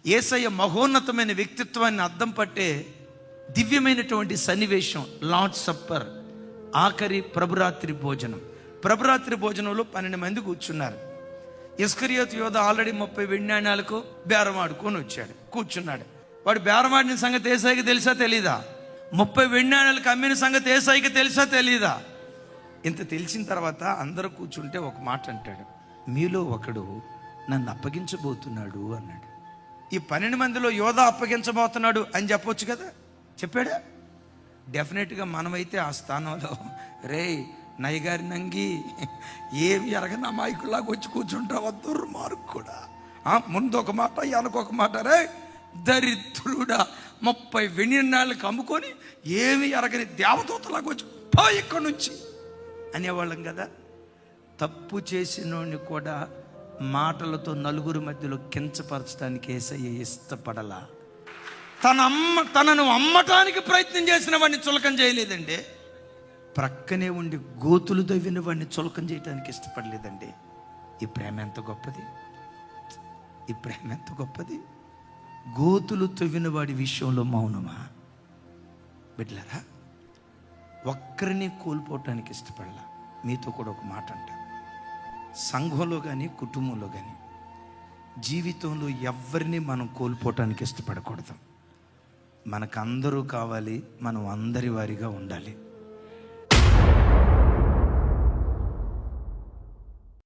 యేసయ్య మహోన్నతమైన వ్యక్తిత్వాన్ని అద్దం పట్టే దివ్యమైనటువంటి సన్నివేశం లార్డ్ సప్పర్, ఆఖరి ప్రభురాత్రి భోజనం. ప్రభురాత్రి భోజనంలో 12 మంది కూర్చున్నారు. ఇస్కరియోతు యోధ ఆల్రెడీ 30 వెండి నాణ్యాలకు బేరం ఆడుకొని వచ్చాడు, కూర్చున్నాడు. వాడు బేరమాడిన సంగతి యేసయ్యకి తెలుసా తెలీదా? 30 వెండి నాణ్యాలకు అమ్మిన సంగతి యేసయ్యకి తెలుసా తెలీదా? ఇంత తెలిసిన తర్వాత అందరూ కూర్చుంటే ఒక మాట అంటాడు, మీలో ఒకడు నన్ను అప్పగించబోతున్నాడు అన్నాడు. ఈ 12 మందిలో యోధ అప్పగించబోతున్నాడు అని చెప్పొచ్చు కదా, చెప్పాడా? డెఫినెట్గా మనమైతే ఆ స్థానంలో రే నయ్యగారి నంగి ఏమి ఎరగని అమాయకులాగా వచ్చి కూర్చుంటావు, దుర్మార్గు కూడా. ముందు ఒక మాట వెనకొక మాట, రే దరిద్రుడా 30 వెండి నాళ్ళకి అమ్ముకొని ఏమి ఎరగని దేవదూతలాగా వచ్చి పో ఇక్కడి నుంచి అనేవాళ్ళం కదా. తప్పు చేసినోడిని కూడా మాటలతో నలుగురు మధ్యలో కించపరచడానికి యేసయ్య ఇష్టపడలా. తనను అమ్మటానికి ప్రయత్నం చేసిన వాడిని చులకం చేయలేదండి. ప్రక్కనే ఉండి గోతులు దవ్విన వాడిని చులకం చేయడానికి ఇష్టపడలేదండి. ఈ ప్రేమ ఎంత గొప్పది, ఈ ప్రేమ ఎంత గొప్పది. గోతులు తవ్విన వాడి విషయంలో మౌనమా? బిడ్డలారా, ఒక్కరిని కోల్పోవటానికి ఇష్టపడలా. మీతో కూడా ఒక మాట అంట, సంఘంలో కానీ కుటుంబంలో కానీ జీవితంలో ఎవరిని మనం కోల్పోవటానికి ఇష్టపడకూడదు. మనకు అందరూ కావాలి, మనం అందరి వారిగా ఉండాలి.